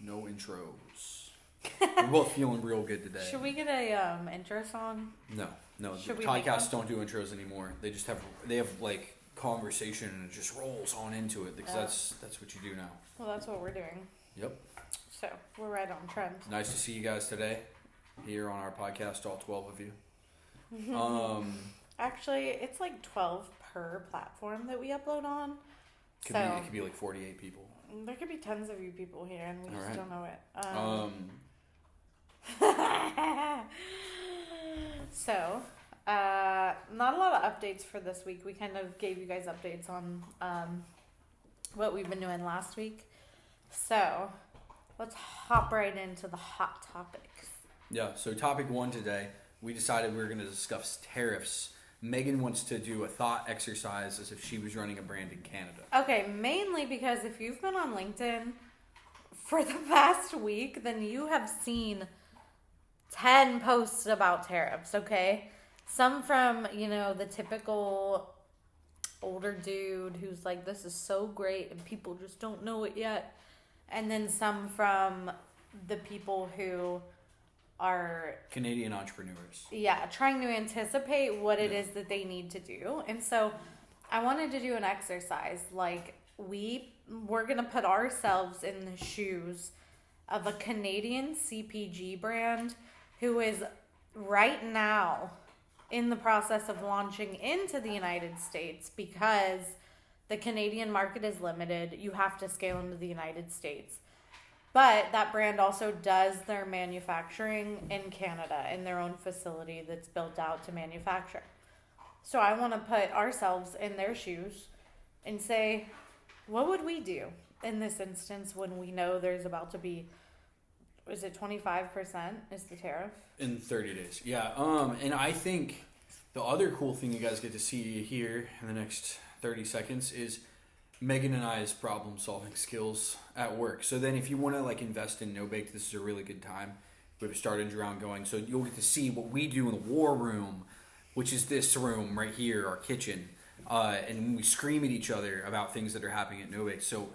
No intros. We're both feeling real good today. Should we get a intro song? No. Should The podcasts don't do intros anymore. They just have like conversation and it just rolls on into it because that's what you do now. Well, that's what we're doing. Yep. So we're right on trend. Nice to see you guys today here on our podcast, all 12 of you. Actually, it's like 12 per platform that we upload on. It could be like 48 people. There could be tons of you people here, and we just don't know it. So, not a lot of updates for this week. We kind of gave you guys updates on what we've been doing last week. So, let's hop right into the hot topics. Yeah, so topic 1 today, we decided we were going to discuss tariffs. Megan wants to do a thought exercise as if she was running a brand in Canada. Okay, mainly because if you've been on LinkedIn for the past week, then you have seen 10 posts about tariffs, okay? Some from, the typical older dude who's like, this is so great and people just don't know it yet. And then some from the people who are Canadian entrepreneurs. Yeah, trying to anticipate what it is that they need to do. And so I wanted to do an exercise. Like, we're going to put ourselves in the shoes of a Canadian CPG brand who is right now in the process of launching into the United States because the Canadian market is limited. You have to scale into the United States. But that brand also does their manufacturing in Canada in their own facility that's built out to manufacture. So I want to put ourselves in their shoes and say, what would we do in this instance when we know there's about to be, is it 25% is the tariff? In 30 days. Yeah. And I think the other cool thing you guys get to see here in the next 30 seconds is Megan and I's problem-solving skills at work. So then if you want to invest in No Bake, this is a really good time. We have a start engine round going. So you'll get to see what we do in the war room, which is this room right here, our kitchen. And we scream at each other about things that are happening at No Bake. So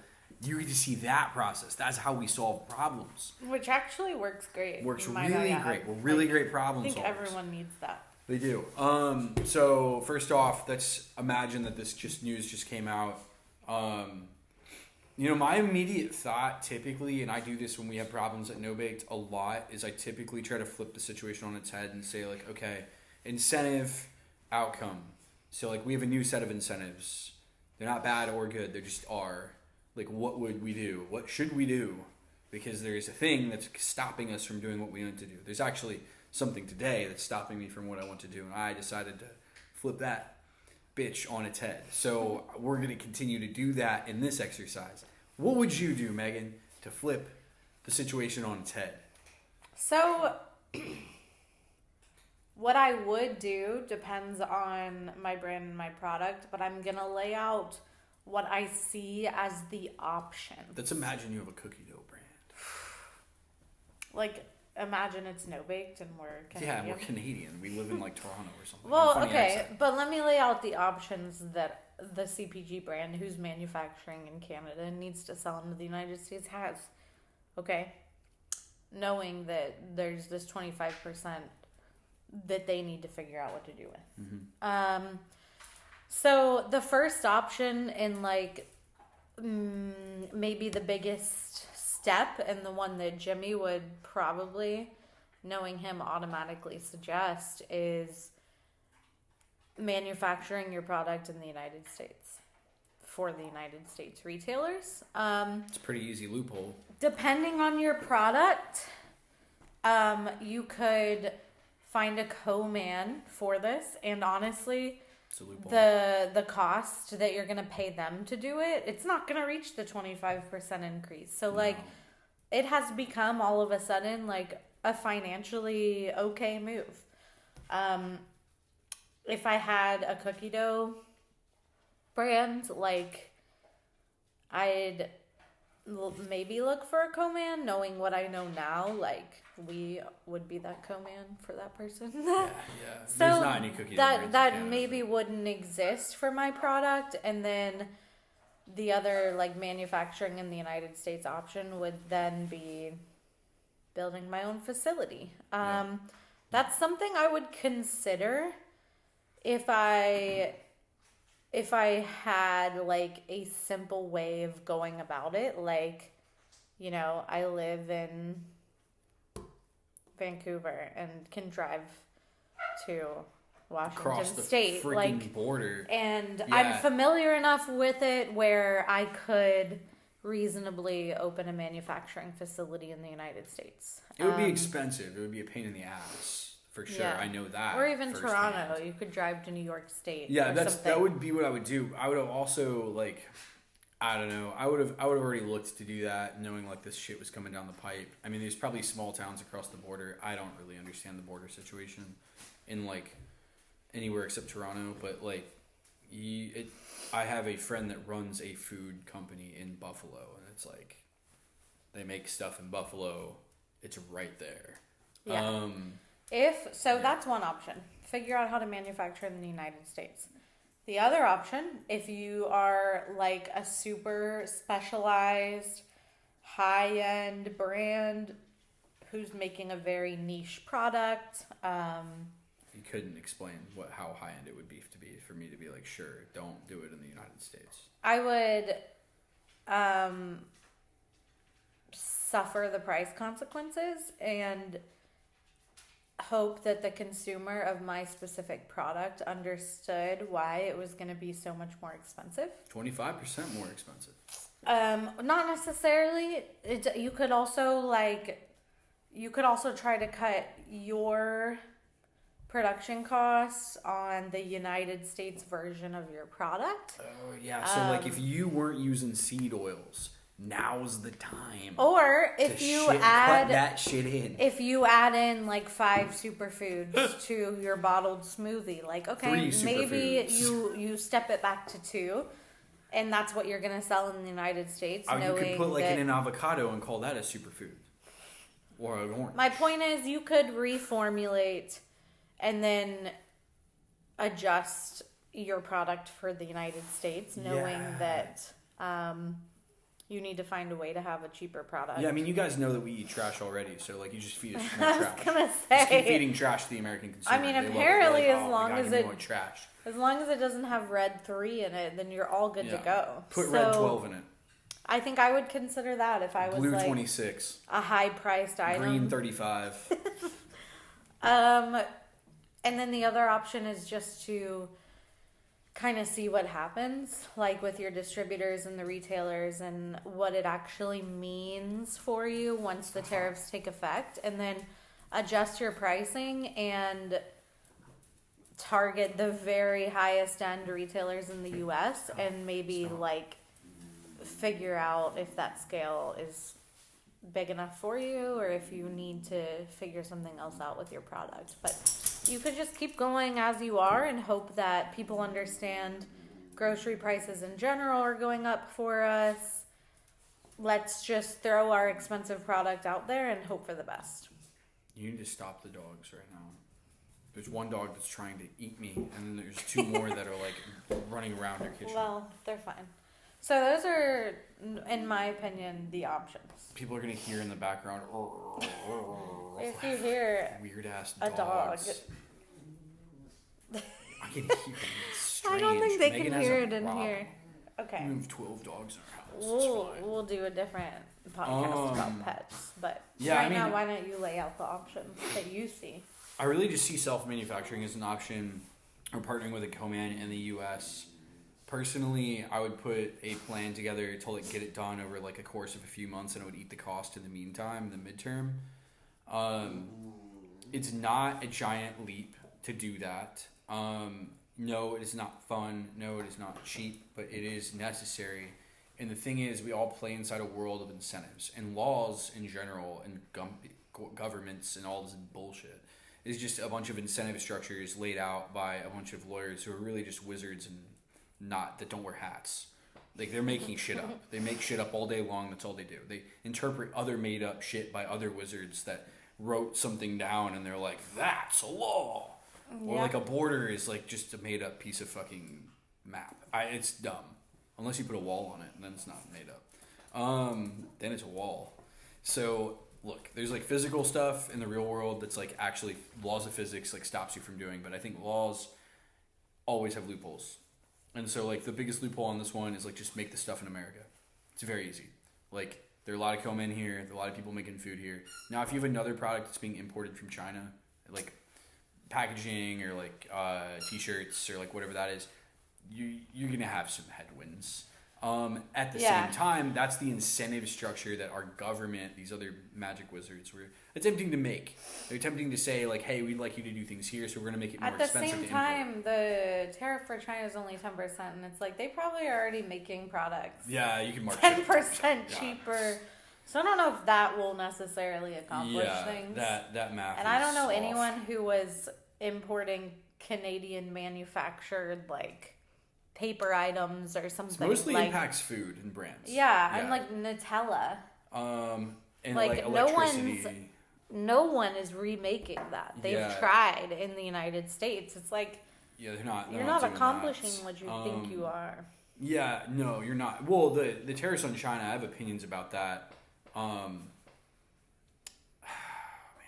you get to see that process. That's how we solve problems. Which actually works great. Works really great. We're really great problem solvers. I think everyone needs that. They do. So first off, let's imagine that this news just came out. My immediate thought typically, and I do this when we have problems at No Baked a lot, is I typically try to flip the situation on its head and say okay, incentive, outcome. So we have a new set of incentives. They're not bad or good. They just are. What would we do? What should we do? Because there's a thing that's stopping us from doing what we want to do. There's actually something today that's stopping me from what I want to do, and I decided to flip that bitch on its head. So we're going to continue to do that in this exercise. What would you do, Megan, to flip the situation on its head? So what I would do depends on my brand and my product, but I'm going to lay out what I see as the option. Let's imagine you have a cookie dough brand. Imagine it's No Baked and we're Canadian. Yeah, we're Canadian. We live in Toronto or something. Well, okay, accent. But let me lay out the options that the CPG brand who's manufacturing in Canada and needs to sell into the United States has. Okay? Knowing that there's this 25% that they need to figure out what to do with. Mm-hmm. So the first option in maybe the biggest step and the one that Jimmy would probably, knowing him, automatically suggest is manufacturing your product in the United States for the United States retailers. It's a pretty easy loophole. Depending on your product, you could find a co-man for this, and honestly, the cost that you're going to pay them to do it, it's not going to reach the 25% increase. So, it has become all of a sudden, a financially okay move. If I had a cookie dough brand, I'd maybe look for a co-man, knowing what I know now, we would be that co-man for that person. Yeah. So there's not any cookie dough that maybe wouldn't exist for my product, and then the other like manufacturing in the United States option would then be building my own facility. That's something I would consider if I had like a simple way of going about it. Like, you know, I live in Vancouver and can drive to Washington Across the State, freaking like border, and Yeah. I'm familiar enough with it where I could reasonably open a manufacturing facility in the United States. It would be expensive. It would be a pain in the ass for sure. Yeah. I know that. Or even firsthand. Toronto. You could drive to New York State. Yeah, or that something. would be what I would do. I would have also like, I don't know. I would have already looked to do that, knowing like this shit was coming down the pipe. I mean, there's probably small towns across the border. I don't really understand the border situation in like anywhere except Toronto, but like, I have a friend that runs a food company in Buffalo, and it's like they make stuff in Buffalo. It's right there. Yeah. That's one option. Figure out how to manufacture in the United States. The other option, if you are like a super specialized high-end brand who's making a very niche product, You couldn't explain how high end it would be for me to be like, sure, don't do it in the United States. I would suffer the price consequences and hope that the consumer of my specific product understood why it was going to be so much more expensive. 25% more expensive. Not necessarily. You could also try to cut your production costs on the United States version of your product. Oh yeah, so like if you weren't using seed oils, now's the time. Or if you add cut that shit in. If you add in like 5 superfoods to your bottled smoothie, like okay, 3 maybe superfoods. you step it back to 2, and that's what you're gonna sell in the United States. Oh, you could put like that, in an avocado and call that a superfood, or an orange. my point is, you could reformulate and then adjust your product for the United States, knowing that you need to find a way to have a cheaper product. Yeah, I mean, you guys know that we eat trash already, so like you just feed us more I trash. was gonna Just keep say, feeding trash to the American consumer. I mean, They love it. apparently They're as like, long God, as give me it- more trash. as long as it doesn't have red 3 in it, then you're all good to go. Put So, red 12 in it. I think I would consider that if I was Blue like 26. a high priced item. Green 35. And then the other option is just to kind of see what happens, like with your distributors and the retailers, and what it actually means for you once the tariffs take effect, and then adjust your pricing and target the very highest end retailers in the US, and maybe like figure out if that scale is big enough for you, or if you need to figure something else out with your product. But you could just keep going as you are and hope that people understand grocery prices in general are going up for us. Let's just throw our expensive product out there and hope for the best. You need to stop the dogs right now. There's one dog that's trying to eat me, and then there's 2 more that are like running around your kitchen. Well, they're fine. So those are, in my opinion, the options. People are gonna hear in the background. If you hear Weird ass a dog, dogs. I can hear it. It's strange. I don't think they Megan can has hear a it in problem. here. Okay. We have 12 dogs in our house. It's fine. We'll do a different podcast about pets, but yeah, right I mean- now, why don't you lay out the options that you see? I really just see self-manufacturing as an option, or partnering with a co-man in the U.S. Personally, I would put a plan together to like get it done over like a course of a few months, and it would eat the cost in the meantime, the midterm. It's not a giant leap to do that. No, it is not fun. No, it is not cheap, but it is necessary. And the thing is, we all play inside a world of incentives, and laws in general, and governments, and all this bullshit is just a bunch of incentive structures laid out by a bunch of lawyers who are really just wizards and that don't wear hats. Like, they're making shit up. They make shit up all day long. That's all they do. They interpret other made up shit by other wizards that wrote something down, and they're like, that's a law. Or like a border is like just a made up piece of fucking map. It's dumb. unless you put a wall on it, and then it's not made up. Then it's a wall. So look, there's like physical stuff in the real world that's like actually laws of physics like stops you from doing, but I think laws always have loopholes. And so like the biggest loophole on this one is like just make the stuff in America. It's very easy. Like there are a lot of come in here, there are a lot of people making food here. Now if you have another product that's being imported from China, like packaging or like t-shirts or like whatever that is, you're gonna have some headwinds. At the same time, that's the incentive structure that our government, these other magic wizards, were attempting to make. They're attempting to say, like, hey, we'd like you to do things here, so we're going to make it more expensive to import. At the same time, the tariff for China is only 10%, and it's like they probably are already making products. Yeah, you can mark 10% cheaper. Yeah. So I don't know if that will necessarily accomplish things. That math. And I don't know anyone who was importing Canadian manufactured, like, paper items or something. It mostly impacts food and brands. Yeah, and like Nutella. And like electricity. No one is remaking that. They've tried in the United States. It's like they're not. You're not accomplishing what you think you are. Yeah, no, you're not. Well, the tariffs on China, I have opinions about that.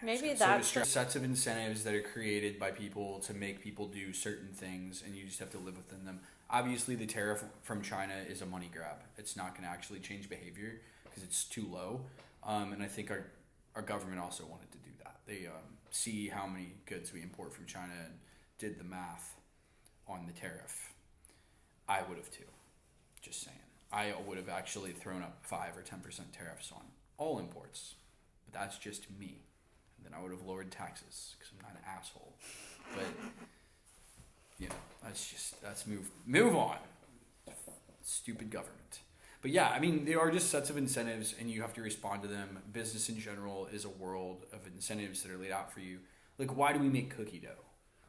Maybe that's sets of incentives that are created by people to make people do certain things, and you just have to live within them. Obviously, the tariff from China is a money grab. It's not going to actually change behavior because it's too low. And I think our government also wanted to do that. They see how many goods we import from China and did the math on the tariff. I would have too. Just saying. I would have actually thrown up 5 or 10% tariffs on all imports. But that's just me. And then I would have lowered taxes because I'm not an asshole. But let's move on. Stupid government. But yeah, I mean, they are just sets of incentives and you have to respond to them. Business in general is a world of incentives that are laid out for you. Like, why do we make cookie dough?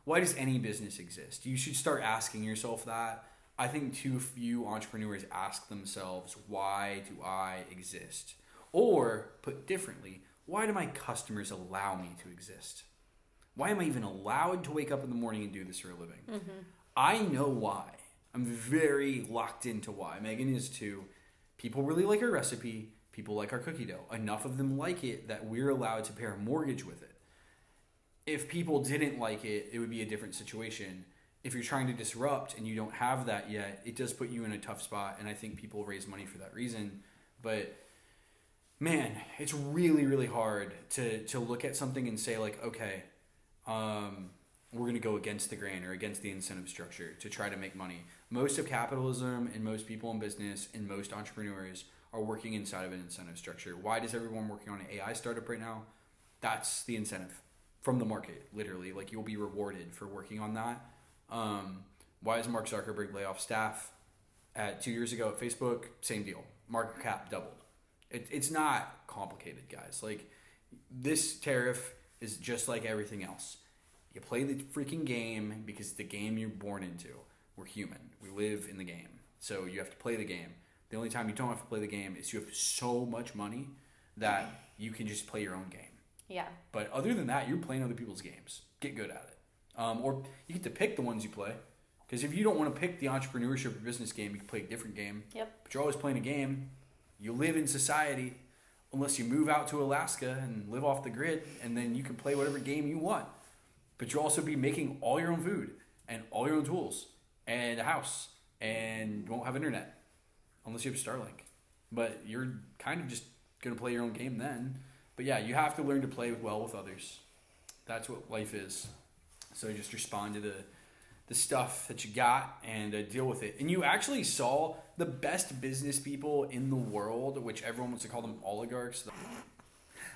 Why does any business exist? You should start asking yourself that. I think too few entrepreneurs ask themselves, why do I exist? Or, put differently, why do my customers allow me to exist? Why am I even allowed to wake up in the morning and do this for a living? Mm-hmm. I know why. I'm very locked into why. Megan is too. People really like our recipe. People like our cookie dough. Enough of them like it that we're allowed to pay our mortgage with it. If people didn't like it, it would be a different situation. If you're trying to disrupt and you don't have that yet, it does put you in a tough spot. And I think people raise money for that reason. But man, it's really, really hard to look at something and say like, okay, we're going to go against the grain or against the incentive structure to try to make money. Most of capitalism and most people in business and most entrepreneurs are working inside of an incentive structure. Why does everyone working on an AI startup right now? That's the incentive from the market, literally. Like, you'll be rewarded for working on that. Why does Mark Zuckerberg lay off staff? 2 years ago at Facebook, same deal. Market cap doubled. It's not complicated, guys. Like, this tariff is just like everything else. You play the freaking game because it's the game you're born into. We're human. We live in the game. So you have to play the game. The only time you don't have to play the game is you have so much money that you can just play your own game. Yeah. But other than that, you're playing other people's games. Get good at it. Or you get to pick the ones you play. Because if you don't want to pick the entrepreneurship or business game, you can play a different game. Yep. But you're always playing a game. You live in society unless you move out to Alaska and live off the grid, and then you can play whatever game you want. But you'll also be making all your own food and all your own tools and a house, and you won't have internet unless you have Starlink. But you're kind of just going to play your own game then. But yeah, you have to learn to play well with others. That's what life is. So just respond to the stuff that you got and deal with it. And you actually saw the best business people in the world, which everyone wants to call them oligarchs.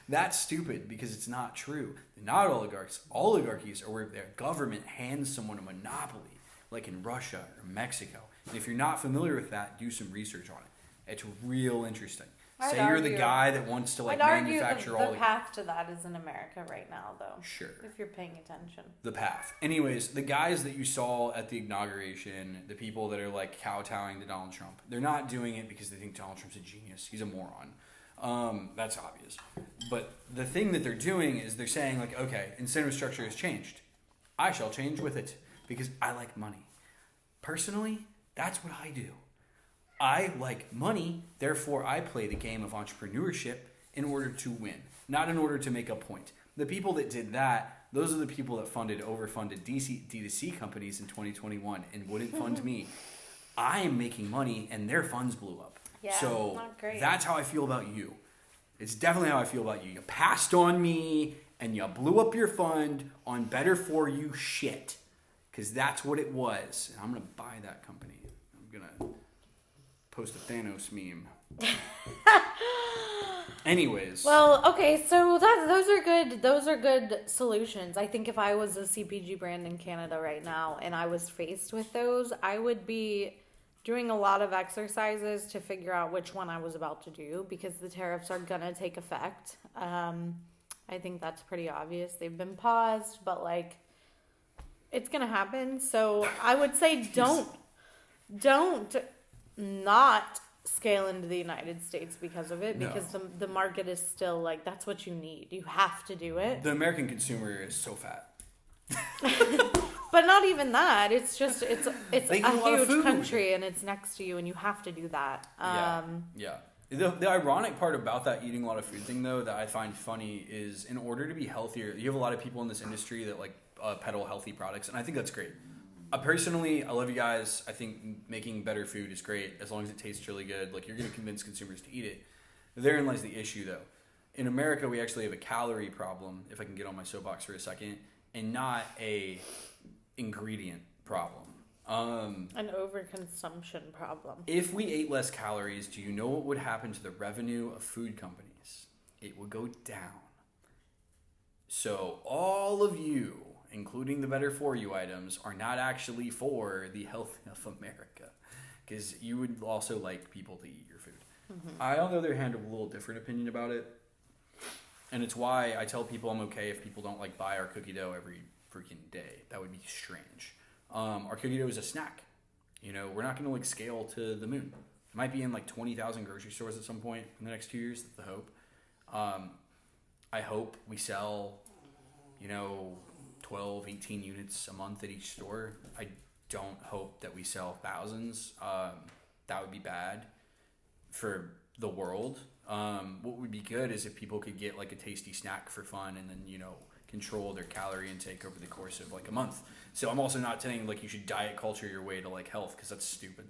That's stupid because it's not true. They're not oligarchs. Oligarchies are where their government hands someone a monopoly, like in Russia or Mexico. And if you're not familiar with that, do some research on it. It's real interesting. Say you're the guy that wants to manufacture all the path to that is in America right now, though. Sure. If you're paying attention. The path. Anyways, the guys that you saw at the inauguration, the people that are like kowtowing to Donald Trump, they're not doing it because they think Donald Trump's a genius. He's a moron. That's obvious. But the thing that they're doing is they're saying like, okay, incentive structure has changed. I shall change with it because I like money. Personally, that's what I do. I like money, therefore I play the game of entrepreneurship in order to win, not in order to make a point. The people that did that, those are the people that overfunded D2C companies in 2021 and wouldn't fund me. I am making money and their funds blew up. Yeah, so not great. That's how I feel about you. It's definitely how I feel about you. You passed on me and you blew up your fund on better for you shit. Because that's what it was. And I'm going to buy that company. I'm going to post a Thanos meme. Anyways. Well, okay, so those are good solutions. I think if I was a CPG brand in Canada right now and I was faced with those, I would be doing a lot of exercises to figure out which one I was about to do because the tariffs are going to take effect. I think that's pretty obvious. They've been paused, but like it's going to happen. So I would say don't not scale into the United States because of it, because the market is still like, that's what you need. You have to do it. The American consumer is so fat. But not even that. It's just, it's a huge food. country and it's next to you and you have to do that. Yeah. The ironic part about that eating a lot of food thing, though, that I find funny is in order to be healthier, you have a lot of people in this industry that like peddle healthy products, and I think that's great. Personally, I love you guys. I think making better food is great as long as it tastes really good. Like, you're going to convince consumers to eat it. Therein lies the issue, though. In America, we actually have a calorie problem, if I can get on my soapbox for a second, and not a ingredient problem. An overconsumption problem. If we ate less calories, do you know what would happen to the revenue of food companies? It would go down. So all of you, including the better for you items, are not actually for the health of America, because you would also like people to eat your food. Mm-hmm. I, on the other hand, have a little different opinion about it, and it's why I tell people I'm okay if people don't like buy our cookie dough every freaking day. That would be strange. Our cookie dough is a snack. You know, we're not going to like scale to the moon. It might be in like 20,000 grocery stores at some point in the next 2 years. That's the hope. I hope we sell, 12, 18 units a month at each store. I don't hope that we sell thousands. That would be bad for the world. What would be good is if people could get like a tasty snack for fun and then, control their calorie intake over the course of like a month. So I'm also not saying like you should diet culture your way to like health, because that's stupid.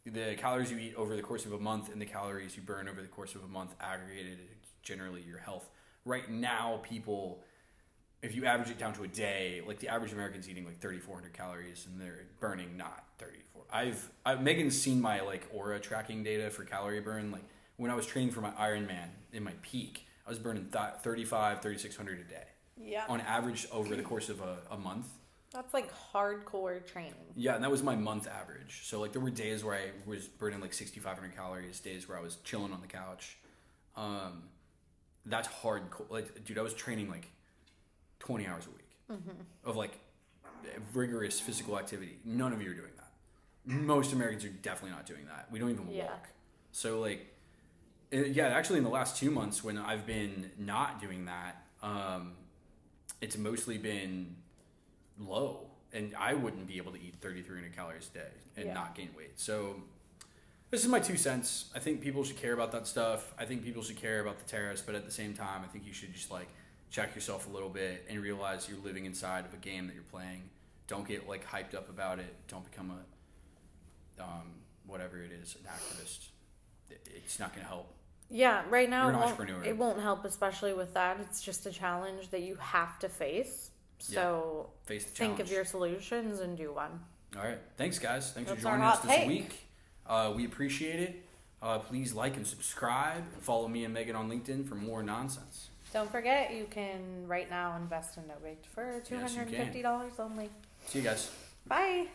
The calories you eat over the course of a month and the calories you burn over the course of a month aggregated generally your health. Right now, people, if you average it down to a day, like the average American's eating like 3,400 calories and they're burning not 34. Megan's seen my like Aura tracking data for calorie burn. Like when I was training for my Ironman in my peak, I was burning 3,600 a day. Yeah. On average over the course of a month. That's like hardcore training. Yeah, and that was my month average. So like there were days where I was burning like 6,500 calories, days where I was chilling on the couch. That's hardcore. Like, dude, I was training like 20 hours a week of like rigorous physical activity. None of you are doing that. Most Americans are definitely not doing that. We don't even walk. So like, actually in the last 2 months when I've been not doing that, it's mostly been low, and I wouldn't be able to eat 3,300 calories a day and not gain weight. So this is my 2 cents. I think people should care about that stuff. I think people should care about the tariffs, but at the same time, I think you should just like check yourself a little bit and realize you're living inside of a game that you're playing. Don't get like hyped up about it. Don't become a whatever it is, an activist. It's not going to help. Yeah, right now it won't help, especially with that. It's just a challenge that you have to face. So face the challenge. Think of your solutions and do one. All right. Thanks, guys. Thanks for joining us this week. We appreciate it. Please like and subscribe. And follow me and Megan on LinkedIn for more nonsense. Don't forget, you can right now invest in No Baked for $250 only. See you guys. Bye.